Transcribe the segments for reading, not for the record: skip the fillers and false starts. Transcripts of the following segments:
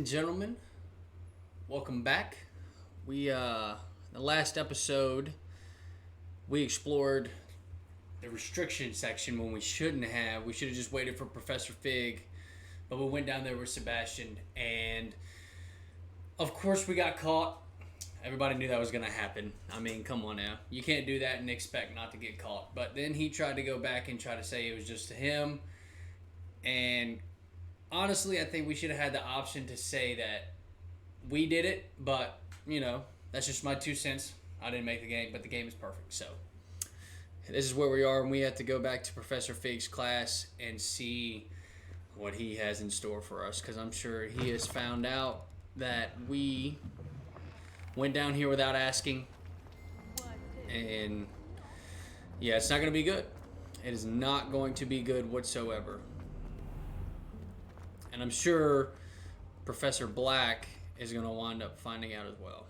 gentlemen, welcome back. The last episode, we explored the restriction section when we shouldn't have. We should have just waited for Professor Fig, but we went down there with Sebastian, and of course we got caught. Everybody knew that was going to happen. I mean, come on now. You can't do that and expect not to get caught. But then he tried to go back and try to say it was just to him, and honestly, I think we should have had the option to say that we did it, but, you know, that's just my 2 cents. I didn't make the game, but the game is perfect. So, this is where we are, and we have to go back to Professor Fig's class and see what he has in store for us, because I'm sure he has found out that we went down here without asking, and, yeah, it's not going to be good. It is not going to be good whatsoever. And I'm sure Professor Black is going to wind up finding out as well.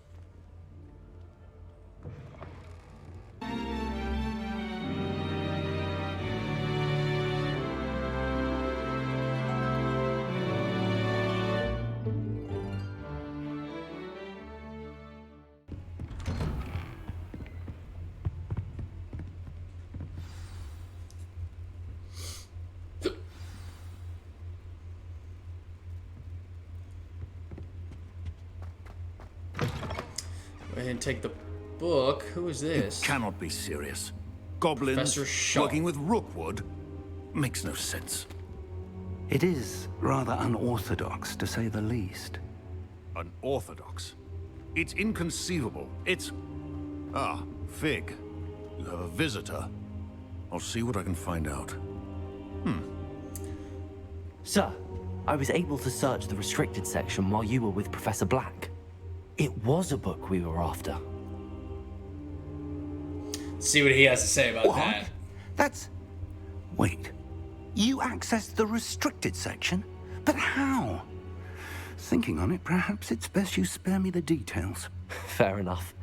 Go ahead and take the book. Who is this? It cannot be serious. Goblins Professor Shaw. working with Rookwood makes no sense. It is rather unorthodox, to say the least. Unorthodox? It's inconceivable. It's... Ah, Fig. You have a visitor. I'll see what I can find out. Sir, I was able to search the restricted section while you were with Professor Black. It was a book we were after. See what he has to say about What? that. That's... Wait. You accessed the restricted section? But how? Thinking on it, perhaps it's best you spare me the details. Fair enough.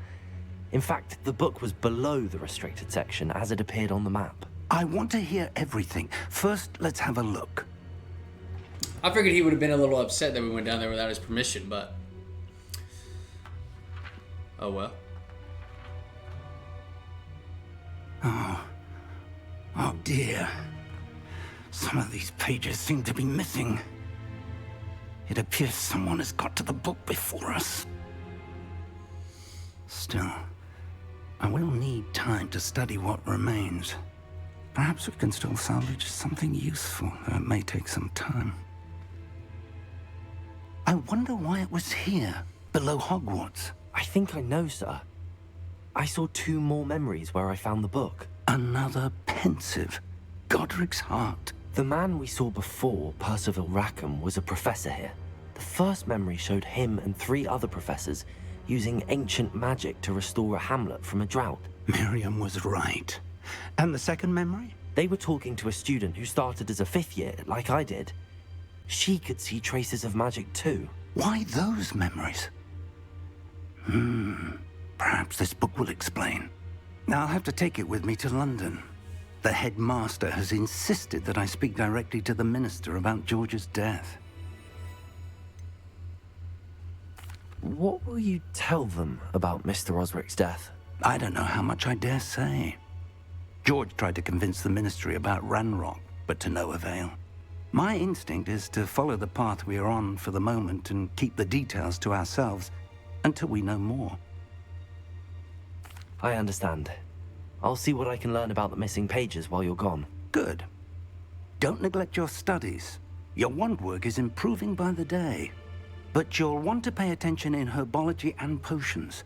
In fact, the book was below the restricted section as it appeared on the map. I want to hear everything. First, let's have a look. I figured he would have been a little upset that we went down there without his permission, but... oh well. Oh dear. Some of these pages seem to be missing. It appears someone has got to the book before us. Still, I will need time to study what remains. Perhaps we can still salvage something useful, though it may take some time. I wonder why it was here, below Hogwarts. I think I know, sir. I saw 2 more memories where I found the book. Another pensive. Godric's heart. The man we saw before, Percival Rackham, was a professor here. The first memory showed him and 3 other professors using ancient magic to restore a hamlet from a drought. Miriam was right. And the second memory? They were talking to a student who started as a 5th year, like I did. She could see traces of magic too. Why those memories? Perhaps this book will explain. Now I'll have to take it with me to London. The headmaster has insisted that I speak directly to the minister about George's death. What will you tell them about Mr. Osric's death? I don't know how much I dare say. George tried to convince the ministry about Ranrock, but to no avail. My instinct is to follow the path we are on for the moment and keep the details to ourselves until we know more. I understand. I'll see what I can learn about the missing pages while you're gone. Good. Don't neglect your studies. Your wand work is improving by the day. But you'll want to pay attention in herbology and potions.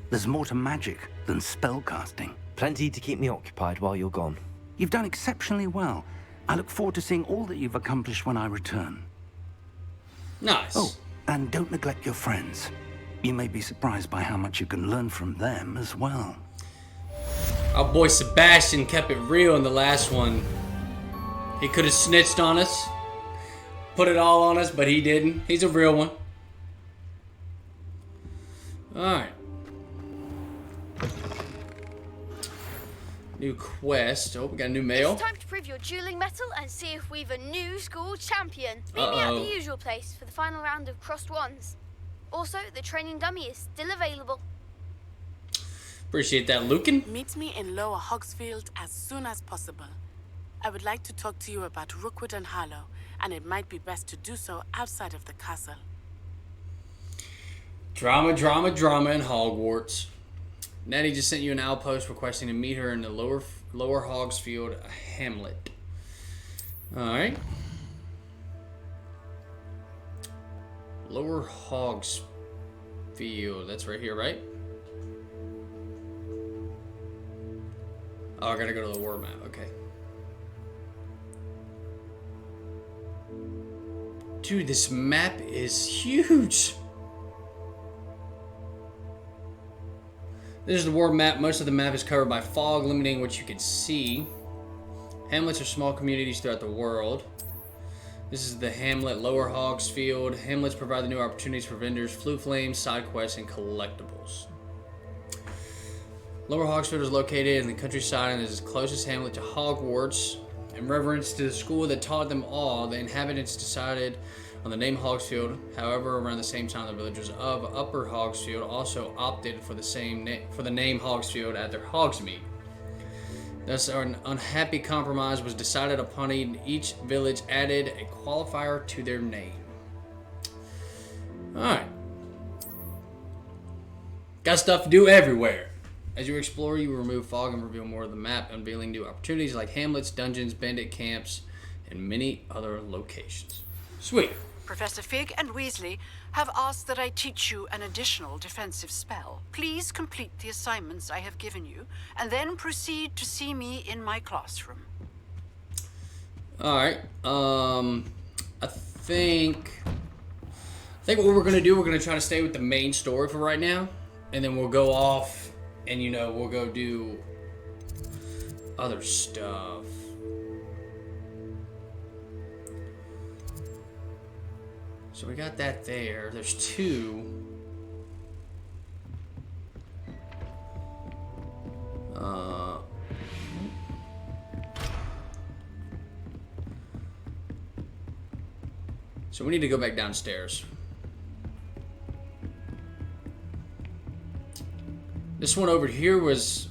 There's more to magic than spellcasting. Plenty to keep me occupied while you're gone. You've done exceptionally well. I look forward to seeing all that you've accomplished when I return. Nice. Oh, and don't neglect your friends. You may be surprised by how much you can learn from them as well. Our boy Sebastian kept it real in the last one. He could have snitched on us, put it all on us, but he didn't. He's a real one. Alright. New quest. Oh, we got new mail. It's time to prove your dueling mettle and see if we've a new school champion. Meet me at the usual place for the final round of crossed wands. Also, the training dummy is still available. Appreciate that, Lucan. Meet me in Lower Hogsfield as soon as possible. I would like to talk to you about Rookwood and Harlow, and it might be best to do so outside of the castle. Drama, drama, drama in Hogwarts. Natty just sent you an outpost requesting to meet her in the lower Hogsfield hamlet. Alright. Lower Hogsfield. That's right here, right? Oh, I gotta go to the war map. Okay. Dude, this map is huge. This is the war map. Most of the map is covered by fog, limiting what you can see. Hamlets are small communities throughout the world. This is the hamlet, Lower Hogsfield. Hamlets provide the new opportunities for vendors, flute flames, side quests, and collectibles. Lower Hogsfield is located in the countryside and is the closest hamlet to Hogwarts. In reverence to the school that taught them all, the inhabitants decided on the name Hogsfield. However, around the same time, the villagers of Upper Hogsfield also opted for the name Hogsfield at their Hogsmeade. Thus, an unhappy compromise was decided upon. Each village added a qualifier to their name. Alright. Got stuff to do everywhere. As you explore, you remove fog and reveal more of the map, unveiling new opportunities like hamlets, dungeons, bandit camps, and many other locations. Sweet. Professor Fig and Weasley have asked that I teach you an additional defensive spell. Please complete the assignments I have given you, and then proceed to see me in my classroom. Alright, I think what we're gonna do, we're gonna try to stay with the main story for right now, and then we'll go off and, you know, we'll go do other stuff. So we got that there. There's two. So we need to go back downstairs. This one over here was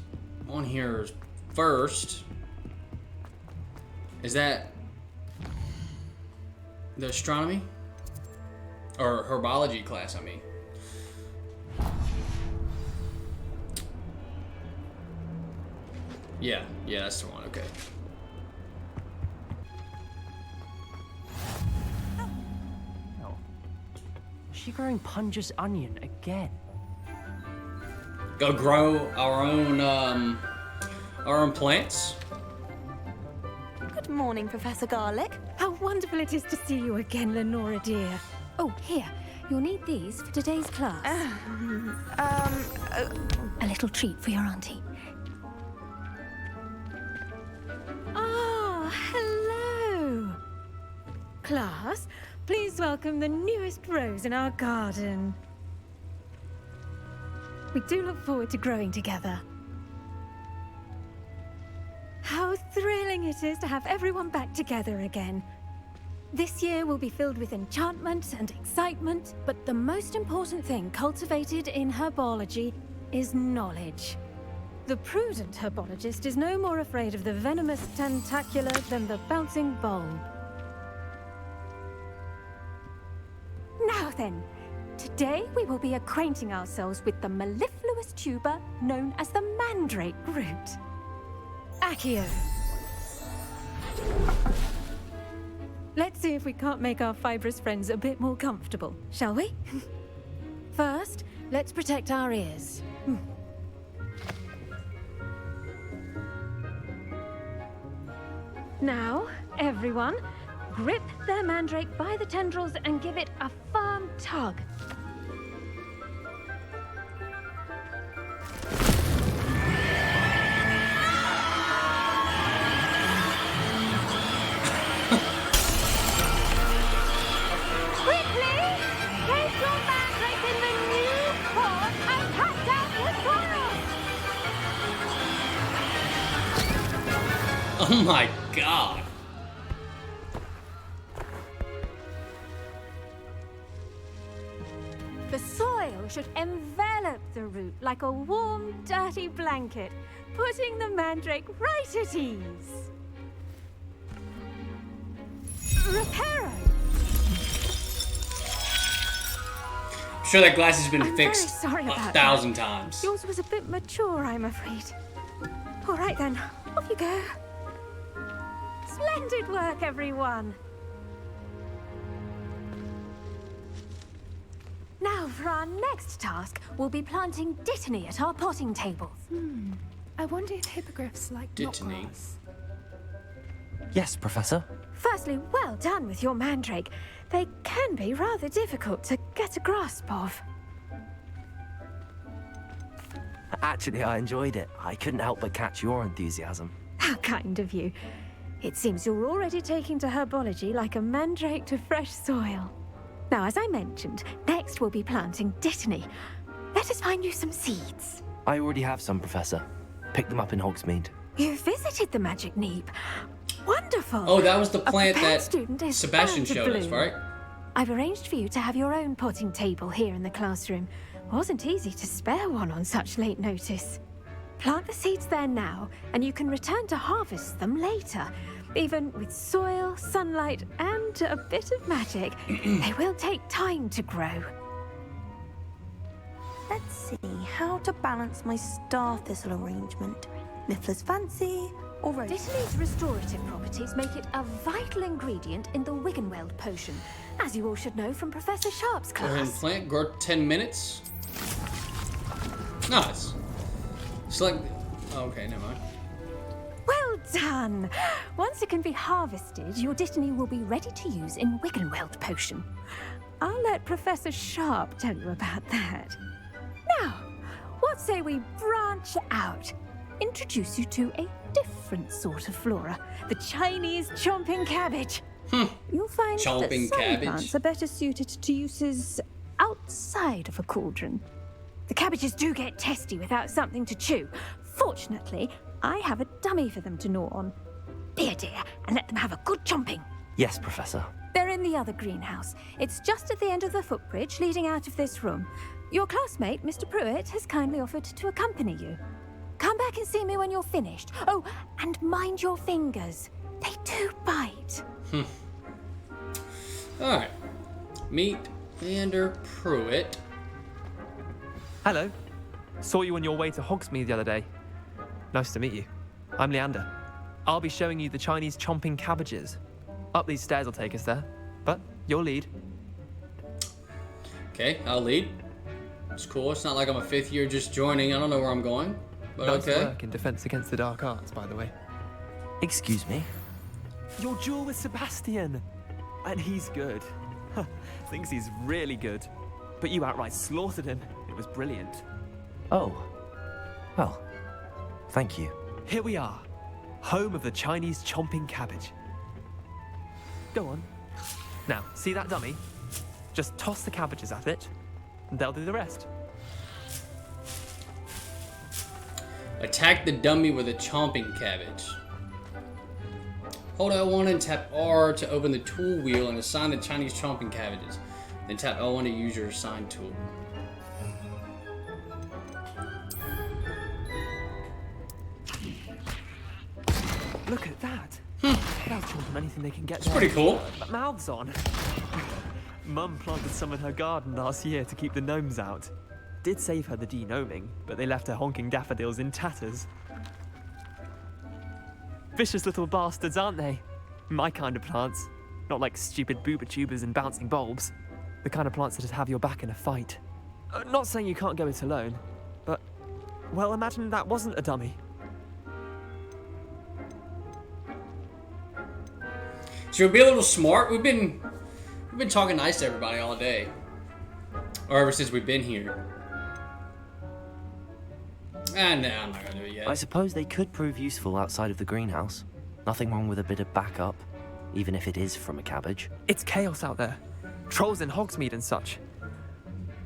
on here first. Is that the astronomy? Or herbology class, I mean. Yeah, that's the one, okay. Is she growing Punja's onion again? Go grow our own plants. Good morning, Professor Garlick. How wonderful it is to see you again, Lenora dear. Oh, here. You'll need these for today's class. A little treat for your auntie. Ah, hello. Class, please welcome the newest rose in our garden. We do look forward to growing together. How thrilling it is to have everyone back together again. This year will be filled with enchantment and excitement, but the most important thing cultivated in herbology is knowledge. The prudent herbologist is no more afraid of the venomous tentacula than the bouncing bulb. Now then, today we will be acquainting ourselves with the mellifluous tuber known as the mandrake root. Accio. Let's see if we can't make our fibrous friends a bit more comfortable, shall we? First, let's protect our ears. Now, everyone, grip their mandrake by the tendrils and give it a firm tug. Oh my God. The soil should envelop the root like a warm, dirty blanket, putting the mandrake right at ease. Reparo! I'm sure that glass has been I'm fixed very sorry a about 1,000 that. times. Yours was a bit mature, I'm afraid. All right then, off you go. Splendid work, everyone. Now, for our next task, we'll be planting dittany at our potting tables. I wonder if hippogriffs like Dittany. knotgrass. Yes, Professor. Firstly, well done with your mandrake. They can be rather difficult to get a grasp of. Actually, I enjoyed it. I couldn't help but catch your enthusiasm. How kind of you. It seems you're already taking to herbology like a mandrake to fresh soil. Now, as I mentioned, next we'll be planting dittany. Let us find you some seeds. I already have some, Professor. Picked them up in Hogsmeade. You visited the Magic Neep. Wonderful. Oh, that was the plant A prepared that student is Sebastian bound to showed us, bloom. right? I've arranged for you to have your own potting table here in the classroom. Wasn't easy to spare one on such late notice. Plant the seeds there now, and you can return to harvest them later. Even with soil, sunlight, and a bit of magic, they will take time to grow. Let's see how to balance my star thistle arrangement. Niffler's fancy or rose? Dittany's restorative properties make it a vital ingredient in the Wiggenweld potion, as you all should know from Professor Sharp's Go ahead and class. plant. Grow 10 minutes. Nice. Select. Oh, okay, never mind. Well done! Once it can be harvested, your dittany will be ready to use in Wiggenweld potion. I'll let Professor Sharp tell you about that. Now, what say we branch out? Introduce you to a different sort of flora, the Chinese chomping cabbage. You'll find Chomping that some cabbage. plants are better suited to uses outside of a cauldron. The cabbages do get testy without something to chew. Fortunately, I have a dummy for them to gnaw on. Be a dear and let them have a good chomping. Yes, Professor. They're in the other greenhouse. It's just at the end of the footbridge leading out of this room. Your classmate, Mr. Pruitt, has kindly offered to accompany you. Come back and see me when you're finished. Oh, and mind your fingers. They do bite. Alright. Meet Leander Pruitt. Hello. Saw you on your way to Hogsmeade the other day. Nice to meet you. I'm Leander. I'll be showing you the Chinese chomping cabbages. Up these stairs will take us there, but you'll lead. Okay, I'll lead. It's cool. It's not like I'm a 5th year just joining. I don't know where I'm going, but Nice okay. work in Defense Against the Dark Arts, by the way. Excuse me? Your duel with Sebastian! And he's good. Thinks he's really good. But you outright slaughtered him. It was brilliant. Oh. Well, thank you. Here we are. Home of the Chinese chomping cabbage. Go on. Now, see that dummy? Just toss the cabbages at it, and they'll do the rest. Attack the dummy with a chomping cabbage. Hold L1 and tap R to open the tool wheel and assign the Chinese chomping cabbages. Then tap L1 to use your assigned tool. Look at that. They'll chomp on anything they can get their pretty cool. mouths on. Mum planted some in her garden last year to keep the gnomes out. Did save her the de-gnoming, but they left her honking daffodils in tatters. Vicious little bastards, aren't they? My kind of plants. Not like stupid booba tubers and bouncing bulbs. The kind of plants that'd have your back in a fight. Not saying you can't go it alone, but, well, imagine that wasn't a dummy. Should we be a little smart? We've been talking nice to everybody all day, or ever since we've been here. And no, I'm not gonna do it yet. I suppose they could prove useful outside of the greenhouse. Nothing wrong with a bit of backup, even if it is from a cabbage. It's chaos out there. Trolls in Hogsmeade and such.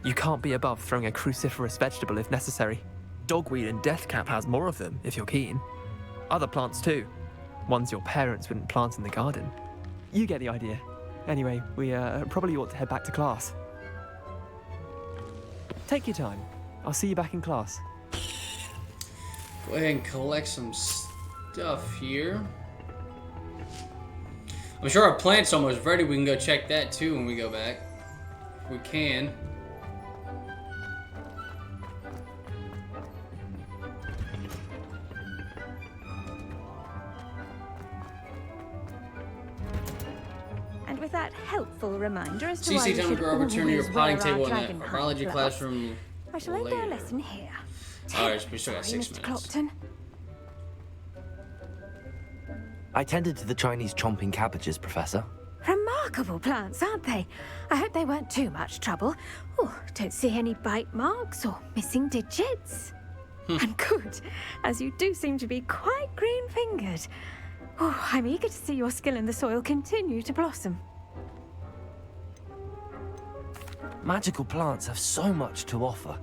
You can't be above throwing a cruciferous vegetable if necessary. Dogweed and deathcap has more of them, if you're keen. Other plants too. Ones your parents wouldn't plant in the garden. You get the idea. Anyway, we probably ought to head back to class. Take your time. I'll see you back in class. Go ahead and collect some stuff here. I'm sure our plant's almost ready. We can go check that too when we go back. If we can. And with that helpful reminder as to CC, why you time to should go return to your always potting wear table our in that dragon biology gloves, classroom. I shall end our later. lesson here. Alright, we still got Sorry, 6 Mr. minutes. Clopton. I tended to the Chinese chomping cabbages, Professor. Remarkable plants, aren't they? I hope they weren't too much trouble. Oh, don't see any bite marks or missing digits. And good, as you do seem to be quite green-fingered. Oh, I'm eager to see your skill in the soil continue to blossom. Magical plants have so much to offer.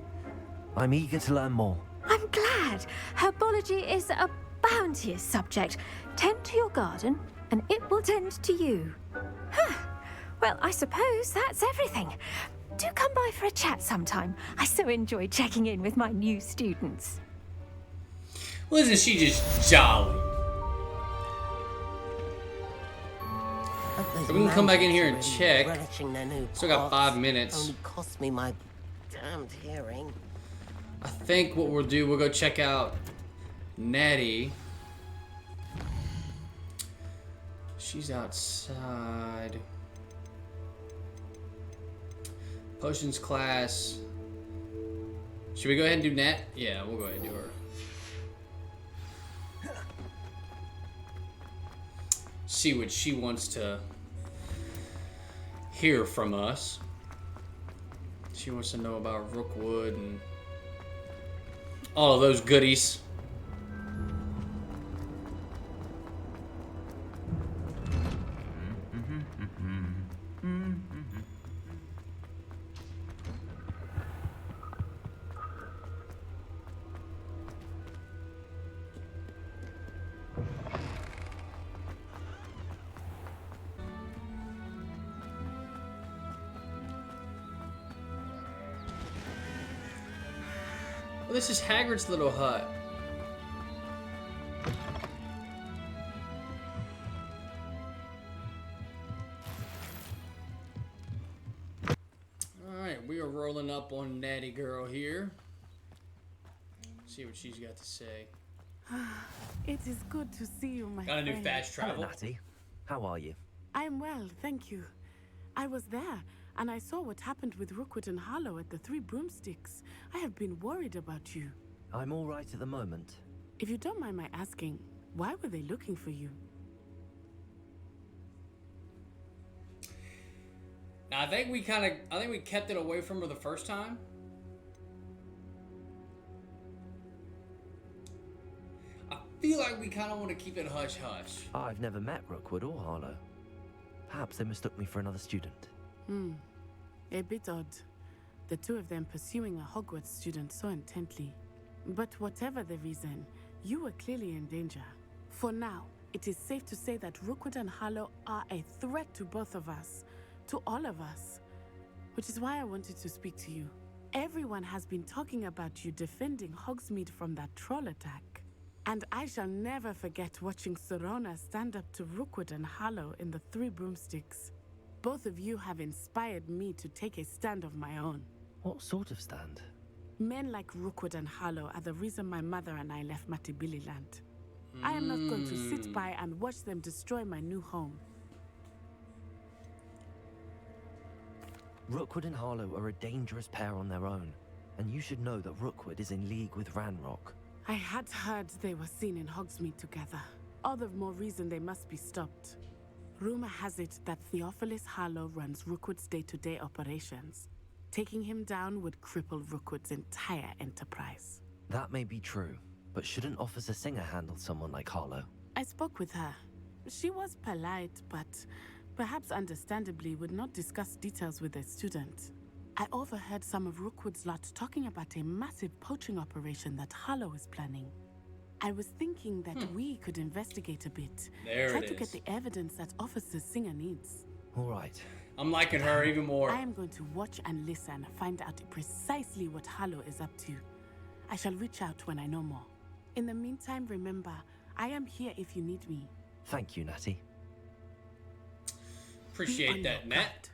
I'm eager to learn more. I'm glad. Herbology is a bounteous subject. Tend to your garden, and it will tend to you. Huh. Well, I suppose that's everything. Do come by for a chat sometime. I so enjoy checking in with my new students. Well, isn't she just jolly? So we can come back in here and check. Still got 5 minutes. Only cost me my damned hearing. I think what we'll do, we'll go check out Nettie. She's outside. Potions class. Should we go ahead and do Nat? Yeah, we'll go ahead and do her. See what she wants to hear from us. She wants to know about Rookwood and all of those goodies. Well, this is Hagrid's little hut. Alright, we are rolling up on Natty Girl here. See what she's got to say. It is good to see you, my Got a new friend. fast travel. Hello, Natty. How are you? I'm well, thank you. I was there, and I saw what happened with Rookwood and Harlow at the Three Broomsticks. I have been worried about you. I'm all right at the moment. If you don't mind my asking, why were they looking for you? Now, I think we kept it away from her the first time. I feel like we kind of want to keep it hush-hush. I've never met Rookwood or Harlow. Perhaps they mistook me for another student. A bit odd. The two of them pursuing a Hogwarts student so intently. But whatever the reason, you were clearly in danger. For now, it is safe to say that Rookwood and Harlow are a threat to both of us. To all of us. Which is why I wanted to speak to you. Everyone has been talking about you defending Hogsmeade from that troll attack. And I shall never forget watching Serona stand up to Rookwood and Harlow in the Three Broomsticks. Both of you have inspired me to take a stand of my own. What sort of stand? Men like Rookwood and Harlow are the reason my mother and I left Matabeleland. I am not going to sit by and watch them destroy my new home. Rookwood and Harlow are a dangerous pair on their own, and you should know that Rookwood is in league with Ranrock. I had heard they were seen in Hogsmeade together. All the more reason they must be stopped. Rumor has it that Theophilus Harlow runs Rookwood's day-to-day operations. Taking him down would cripple Rookwood's entire enterprise. That may be true, but shouldn't Officer Singer handle someone like Harlow? I spoke with her. She was polite, but perhaps understandably would not discuss details with a student. I overheard some of Rookwood's lot talking about a massive poaching operation that Harlow is planning. I was thinking that we could investigate a bit. There Try it to get is. the evidence that Officer Singer needs. All right. I'm liking her even more. I am going to watch and listen, find out precisely what Harlow is up to. I shall reach out when I know more. In the meantime, remember, I am here if you need me. Thank you, Natty. Appreciate that, Nat.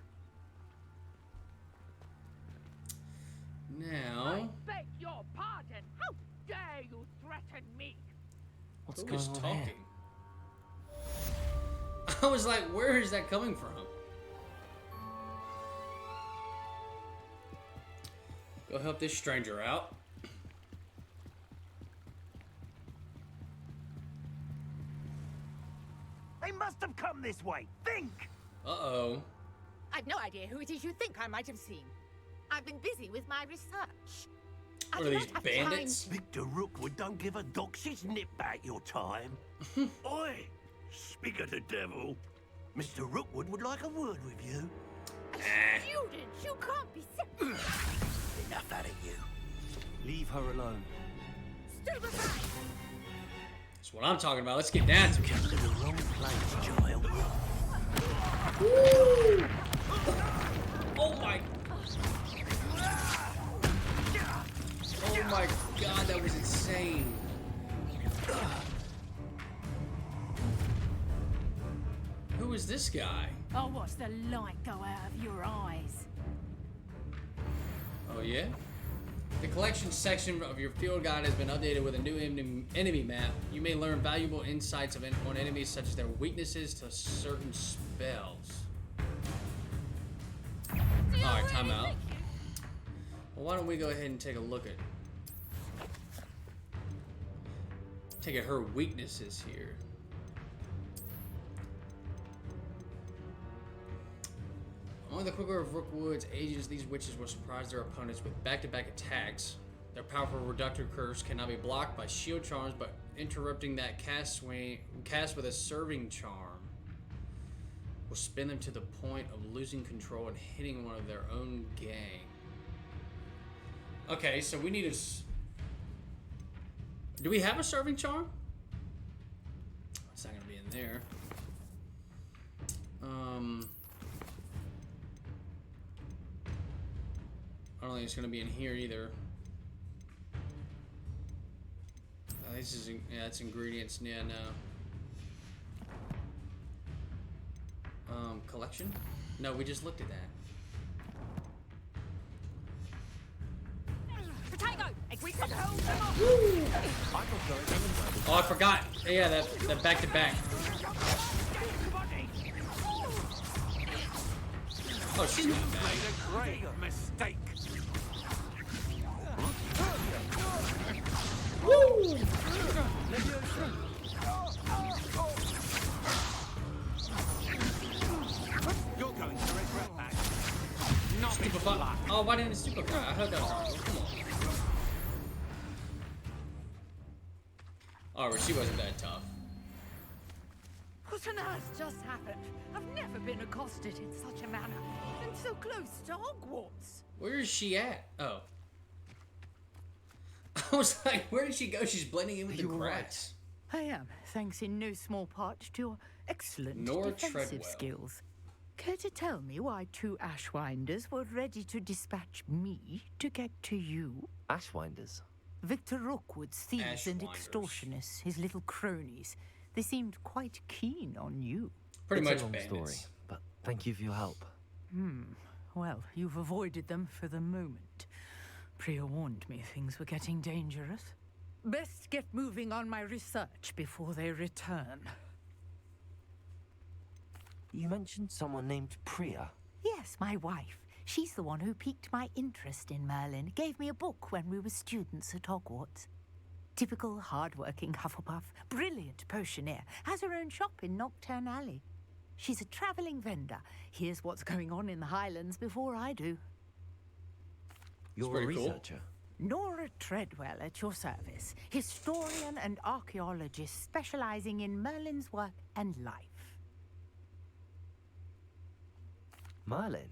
Now, I beg your pardon. How dare you threaten me? What's who going was on talking? here? I was like, where is that coming from? Go help this stranger out. They must have come this way. Think! Uh-oh. I've no idea who it is you think I might have seen. I've been busy with my research. What are these, bandits? Victor Rookwood don't give a doxy's nip back your time. Oi! Speak of the devil. Mr. Rookwood would like a word with you. Students, you can't be Enough out of you. Leave her alone. Stupefy! That's what I'm talking about. Let's get down to it. Come to the wrong place, child. Woo! Oh my... Oh my god, that was insane. Who is this guy? I'll watch the light go out of your eyes. Oh yeah? The collection section of your field guide has been updated with a new enemy map. You may learn valuable insights on enemies, such as their weaknesses to certain spells. Alright, time out. Well, why don't we go ahead and take a look at her weaknesses here. Only the quicker of Rookwood's agents, these witches will surprise their opponents with back-to-back attacks. Their powerful reductor curse cannot be blocked by shield charms, but interrupting that cast with a serving charm will spin them to the point of losing control and hitting one of their own gang. Okay, so we need a... Do we have a serving charm? It's not gonna be in there. I don't think it's gonna be in here either. This is, yeah, it's ingredients. Yeah, no. Collection? No, we just looked at that. Potato! We can hold them off! Oh, I forgot. Yeah, that back to back. Oh, she's not bad. Made a great mistake. Woo! You're going to regret that. Not Stupefy. Oh, why didn't it stupefy? I heard that was wrong. Come on. Oh, she wasn't that tough. What on earth just happened? I've never been accosted in such a manner. And so close to Hogwarts. Where is she at? Oh. I was like, where did she go? She's blending in with the grass. I am, thanks in no small part to your excellent Nor defensive Treadwell. skills. Care to tell me why two Ashwinders were ready to dispatch me to get to you? Ashwinders? Victor Rookwood's thieves and Ashwinders. extortionists, his little cronies. They seemed quite keen on you. Pretty It's much a long bandits. story, but thank you for your help. Well, you've avoided them for the moment. Priya warned me things were getting dangerous. Best get moving on my research before they return. You mentioned someone named Priya. Yes, my wife. She's the one who piqued my interest in Merlin. Gave me a book when we were students at Hogwarts. Typical hard-working Hufflepuff, brilliant potioneer, has her own shop in Nocturne Alley. She's a travelling vendor. Here's what's going on in the Highlands before I do. You're a pretty cool. researcher. Nora Treadwell at your service, historian and archaeologist specializing in Merlin's work and life. Merlin?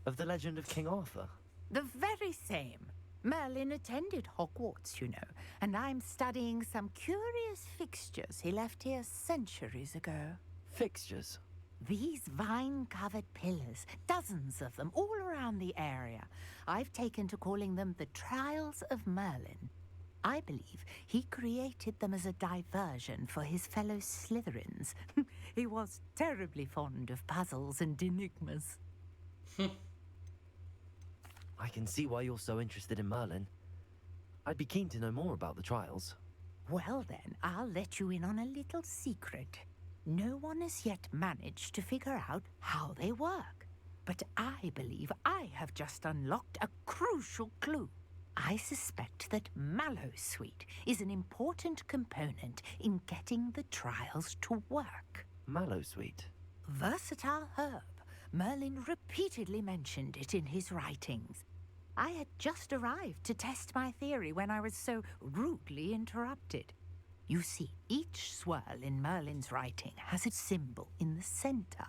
Of the legend of King Arthur? The very same. Merlin attended Hogwarts, you know, and I'm studying some curious fixtures he left here centuries ago. Fixtures? These vine-covered pillars, dozens of them all around the area. I've taken to calling them the Trials of Merlin. I believe he created them as a diversion for his fellow Slytherins. He was terribly fond of puzzles and enigmas. I can see why you're so interested in Merlin. I'd be keen to know more about the trials. Well then, I'll let you in on a little secret. No one has yet managed to figure out how they work. But I believe I have just unlocked a crucial clue. I suspect that Mallowsweet is an important component in getting the trials to work. Mallowsweet? Versatile herb. Merlin repeatedly mentioned it in his writings. I had just arrived to test my theory when I was so rudely interrupted. You see, each swirl in Merlin's writing has a symbol in the center.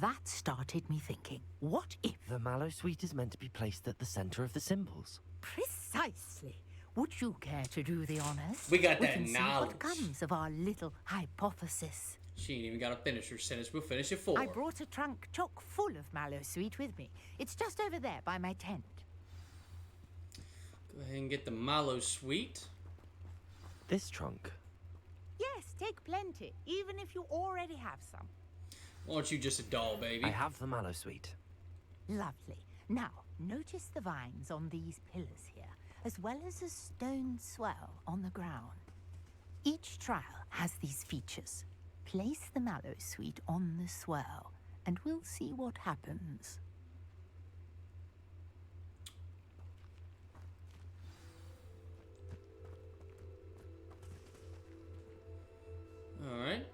That started me thinking, what if... The Mallowsweet is meant to be placed at the center of the symbols. Precisely. Would you care to do the honors? We got We that can knowledge. see what comes of our little hypothesis. She ain't even got to finish her sentence. We'll finish it for her. I brought a trunk chock full of Mallowsweet with me. It's just over there by my tent. Go ahead and get the Mallowsweet. This trunk? Yes, take plenty, even if you already have some. Why aren't you just a doll, baby? I have the Mallowsweet. Lovely. Now, notice the vines on these pillars here, as well as a stone swell on the ground. Each trial has these features. Place the Mallowsweet on the swell, and we'll see what happens. All right.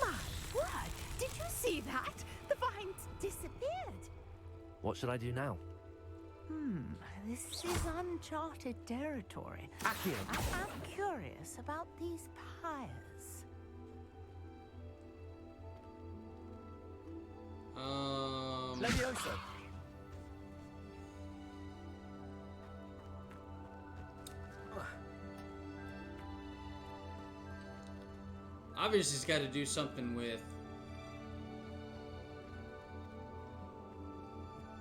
My word! Did you see that? The vines disappeared. What should I do now? This is uncharted territory. Accio. I am curious about these pyres. Levioso. Obviously, it's got to do something with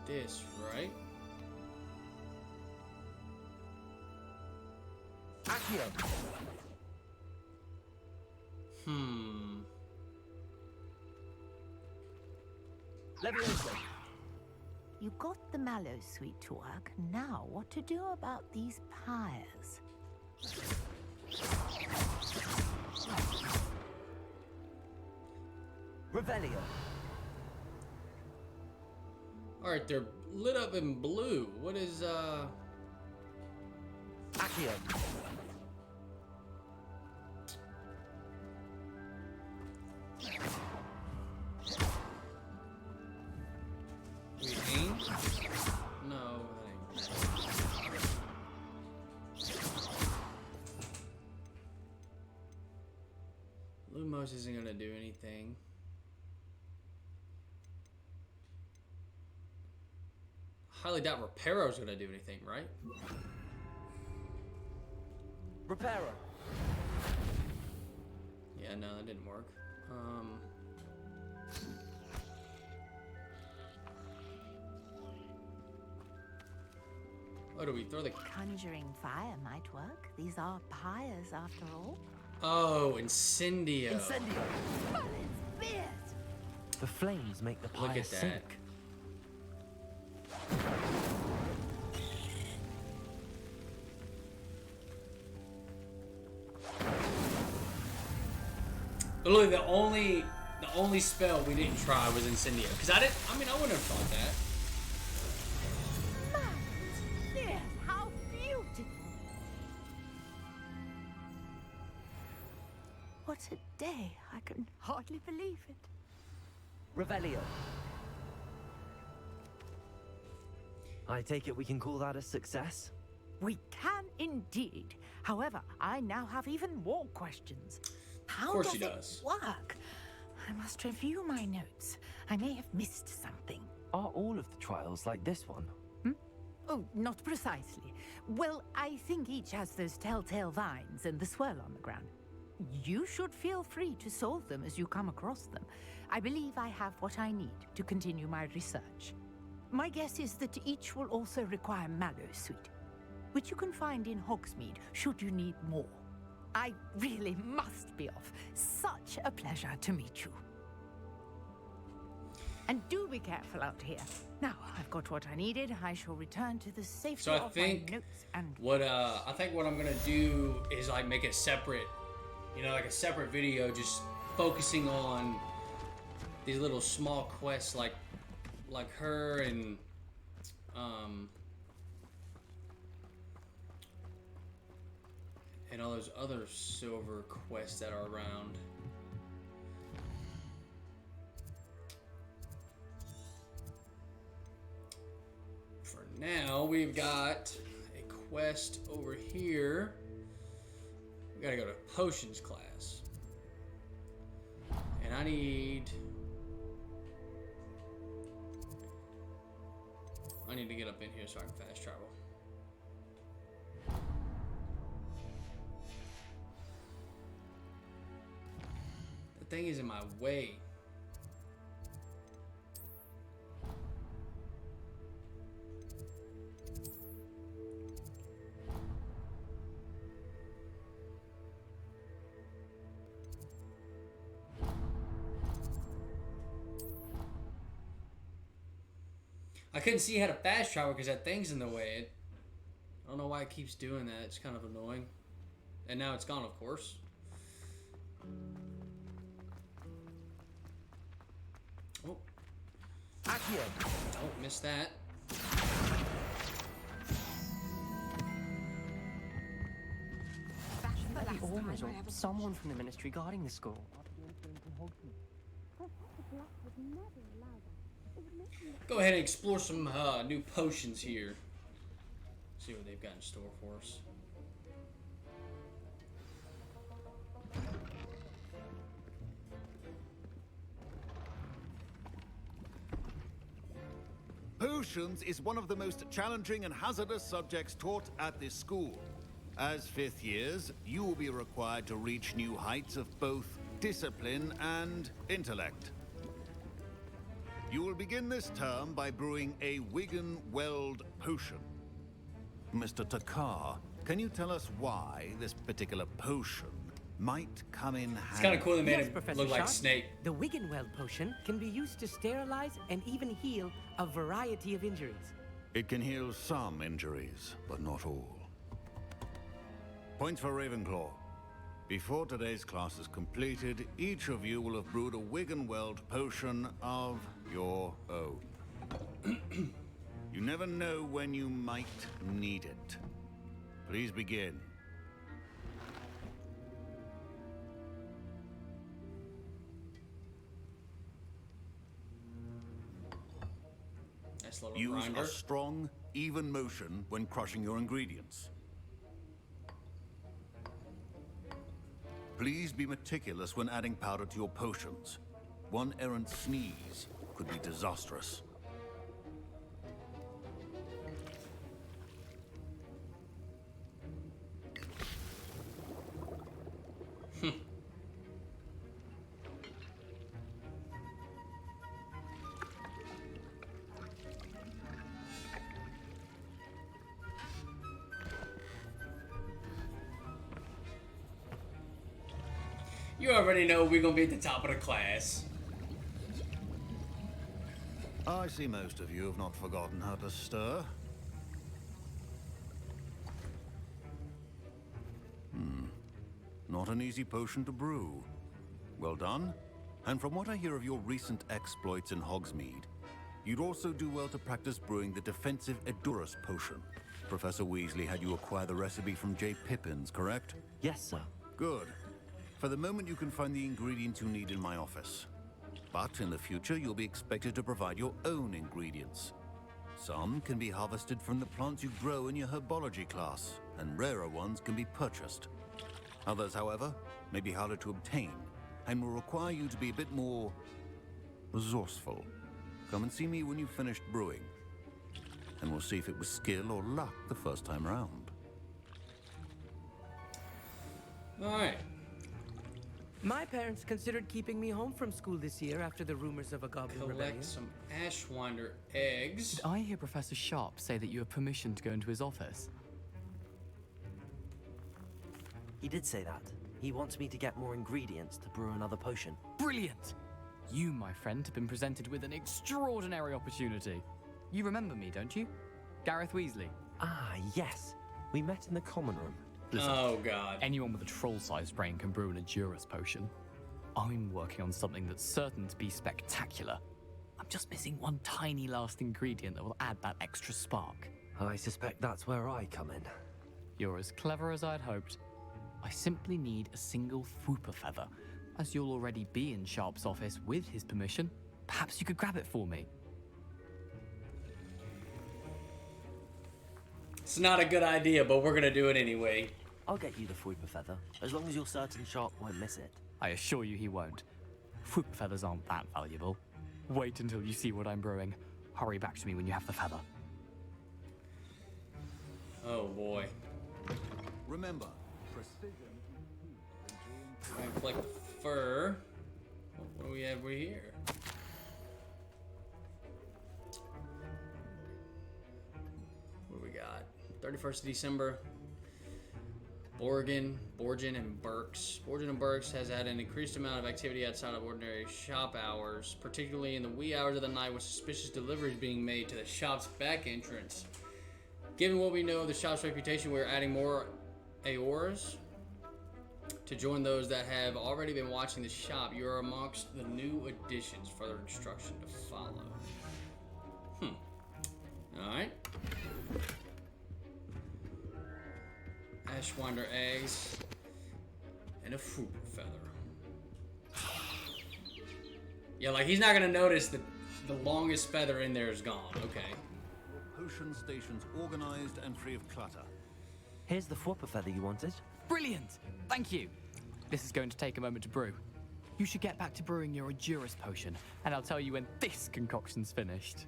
this, right? Accio. Levioso. You got the Mallowsweet to work. Now, what to do about these pyres? Revelio. Alright, they're lit up in blue. What is, Accio. Wait, aim? No, that ain't. Lumos isn't gonna do anything. Highly doubt Reparo's gonna do anything, right? Reparo. Yeah, no, that didn't work. What do we throw the... Conjuring fire might work. These are pyres after all. Oh, Incendio. Incendio. Merlin's beard! The flames make the Look pyre at that. sink. Look, the only spell we didn't try was Incendio. Because I wouldn't have thought that. Merlin's beard! How beautiful! What a day. I can hardly believe it. Revelio. I take it we can call that a success? We can indeed. However, I now have even more questions. How course does she it does. work? I must review my notes. I may have missed something. Are all of the trials like this one? Oh, not precisely. Well, I think each has those telltale vines and the swirl on the ground. You should feel free to solve them as you come across them. I believe I have what I need to continue my research. My guess is that each will also require mallow sweet, which you can find in Hogsmeade should you need more. I really must be off. Such a pleasure to meet you. And do be careful out here. Now, I've got what I needed. I shall return to the safety So I of think my notes and... what I'm gonna do is like make a separate, like a separate video just focusing on these little small quests like her and all those other silver quests that are around. For now, we've got a quest over here. We gotta go to potions class. And I need to get up in here so I can fast travel. The thing is in my way. I couldn't see how to fast travel because that thing's in the way. I don't know why it keeps doing that. It's kind of annoying. And now it's gone, of course. Oh. Don't miss that. The owners or someone from the ministry guarding the school. Go ahead and explore some new potions here. See what they've got in store for us. Potions is one of the most challenging and hazardous subjects taught at this school. As fifth years, you will be required to reach new heights of both discipline and intellect. You will begin this term by brewing a Wiggenweld potion. Mr. Takar, can you tell us why this particular potion might come in handy? It's kind of cool they made him Professor look like Sharp. Snape. The Wiggenweld potion can be used to sterilize and even heal a variety of injuries. It can heal some injuries, but not all. Points for Ravenclaw. Before today's class is completed, each of you will have brewed a Wiggenweld potion of your own. You never know when you might need it. Please begin. Nice little Use grinder. a strong, even motion when crushing your ingredients. Please be meticulous when adding powder to your potions. One errant sneeze could be disastrous. You already know we're gonna be at the top of the class. I see most of you have not forgotten how to stir. Not an easy potion to brew. Well done. And from what I hear of your recent exploits in Hogsmeade, you'd also do well to practice brewing the defensive Edurus potion. Professor Weasley had you acquire the recipe from J. Pippin's, correct? Yes, sir. Good. For the moment, you can find the ingredients you need in my office. But in the future, you'll be expected to provide your own ingredients. Some can be harvested from the plants you grow in your herbology class, and rarer ones can be purchased. Others, however, may be harder to obtain, and will require you to be a bit more resourceful. Come and see me when you've finished brewing. And we'll see if it was skill or luck the first time round. Alright. My parents considered keeping me home from school this year after the rumors of a goblin rebellion. Collect some Ashwinder eggs. Did I hear Professor Sharp say that you have permission to go into his office? He did say that. He wants me to get more ingredients to brew another potion. Brilliant! You, my friend, have been presented with an extraordinary opportunity. You remember me, don't you? Gareth Weasley. Ah, yes. We met in the common room. Listen, oh, God. Anyone with a troll-sized brain can brew an Endurus potion. I'm working on something that's certain to be spectacular. I'm just missing one tiny last ingredient that will add that extra spark. I suspect that's where I come in. You're as clever as I'd hoped. I simply need a single Fwooper feather. As you'll already be in Sharp's office with his permission, perhaps you could grab it for me. It's not a good idea, but we're gonna do it anyway. I'll get you the Fwooper feather, as long as you're certain Sharp won't miss it. I assure you he won't. Fwooper feathers aren't that valuable. Wait until you see what I'm brewing. Hurry back to me when you have the feather. Oh boy. Remember, precision. Try and collect the fur. What do we have right here? What do we got? 31st of December. Borgin and Burks. Borgin and Burks has had an increased amount of activity outside of ordinary shop hours, particularly in the wee hours of the night with suspicious deliveries being made to the shop's back entrance. Given what we know of the shop's reputation, we are adding more Aoras to join those that have already been watching the shop. You are amongst the new additions. Further instruction to follow. Alright. Ashwinder eggs. And a Fwooper feather. Yeah, like he's not gonna notice that the longest feather in there is gone. Okay. Potion stations organized and free of clutter. Here's the Fwooper feather you wanted. Brilliant! Thank you. This is going to take a moment to brew. You should get back to brewing your Endurus potion, and I'll tell you when this concoction's finished.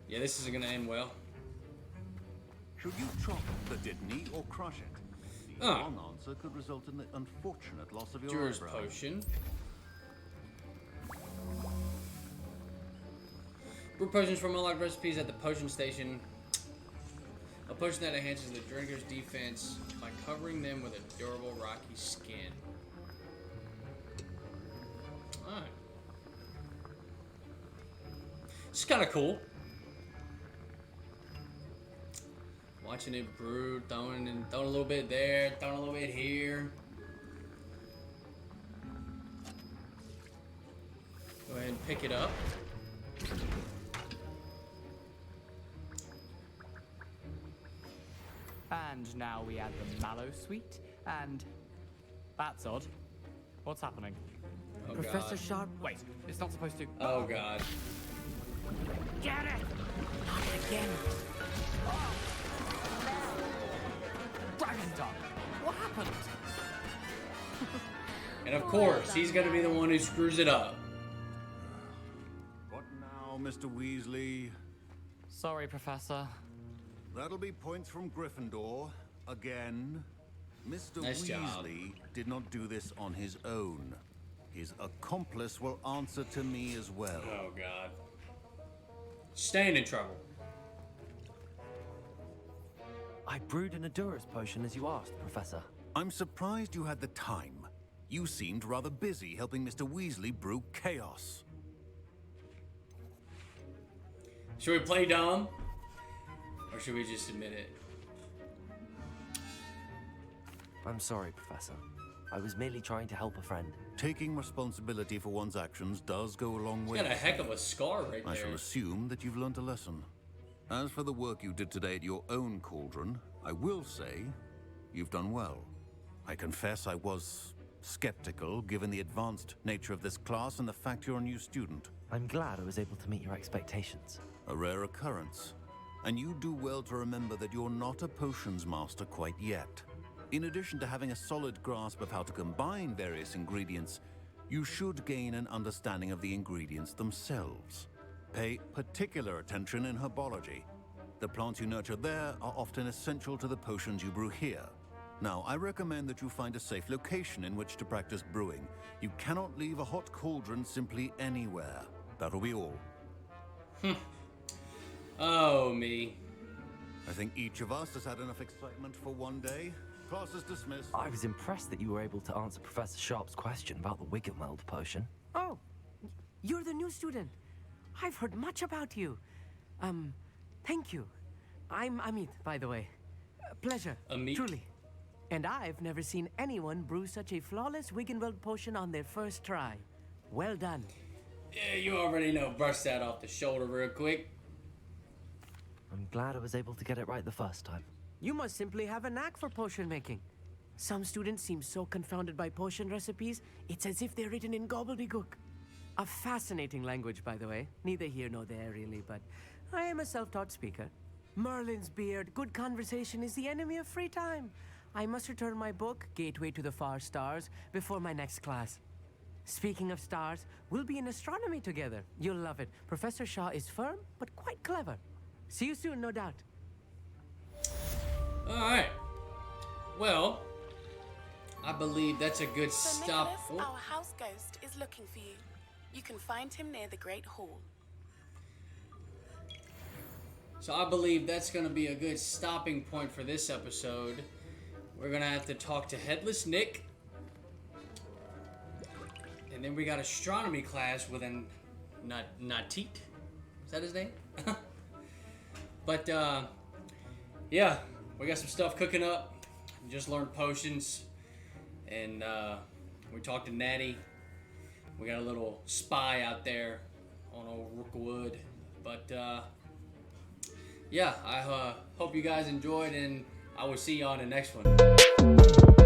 Yeah, this isn't gonna end well. Should you chop the Dittany or crush it? The wrong answer could result in the unfortunate loss of your Endurus eyebrow. potion. Brew potions from unlocked recipes at the potion station. A potion that enhances the drinker's defense by covering them with a durable rocky skin. Alright. It's kind of cool. Watching it brew, throwing a little bit there, throwing a little bit here. Go ahead and pick it up. And now we add the mallow sweet, and that's odd. What's happening? Oh, Professor God. Sharp. Wait, it's not supposed to. Oh, God. Get it! Not again. Dragon Dog! What happened? And of course, he's gonna be the one who screws it up. What now, Mr. Weasley? Sorry, Professor. That'll be points from Gryffindor. Again. Mr. Nice job. Weasley did not do this on his own. His accomplice will answer to me as well. Oh, God. Staying in trouble. I brewed an Endurus potion as you asked, Professor. I'm surprised you had the time. You seemed rather busy helping Mr. Weasley brew chaos. Should we play dumb? Or should we just admit it? I'm sorry, Professor. I was merely trying to help a friend. Taking responsibility for one's actions does go a long way. He's got a heck of a scar right I there. shall assume that you've learnt a lesson. As for the work you did today at your own cauldron, I will say you've done well. I confess I was skeptical given the advanced nature of this class and the fact you're a new student. I'm glad I was able to meet your expectations. A rare occurrence. And you do well to remember that you're not a potions master quite yet. In addition to having a solid grasp of how to combine various ingredients, you should gain an understanding of the ingredients themselves. Pay particular attention in herbology. The plants you nurture there are often essential to the potions you brew here. Now, I recommend that you find a safe location in which to practice brewing. You cannot leave a hot cauldron simply anywhere. That'll be all. Oh, me. I think each of us has had enough excitement for one day. Class is dismissed. I was impressed that you were able to answer Professor Sharp's question about the Wiggenweld potion. Oh, you're the new student. I've heard much about you. Thank you. I'm Amit, by the way. Pleasure. Amit? Truly. And I've never seen anyone brew such a flawless Wiggenweld potion on their first try. Well done. Yeah, you already know. Brush that off the shoulder real quick. I'm glad I was able to get it right the first time. You must simply have a knack for potion making. Some students seem so confounded by potion recipes, it's as if they're written in gobbledygook. A fascinating language, by the way. Neither here nor there, really, but I am a self-taught speaker. Merlin's beard, good conversation is the enemy of free time. I must return my book, Gateway to the Far Stars, before my next class. Speaking of stars, we'll be in astronomy together. You'll love it. Professor Shaw is firm, but quite clever. See you soon, no doubt. Alright. Well, I believe that's a good So stop. Nicholas, our house ghost, is looking for you. You can find him near the Great Hall. So I believe that's going to be a good stopping point for this episode. We're going to have to talk to Headless Nick. And then we got astronomy class with an Natit. Is that his name? But yeah, we got some stuff cooking up. We just learned potions. And we talked to Natty. We got a little spy out there on old Rookwood. But yeah, I hope you guys enjoyed, and I will see you on the next one.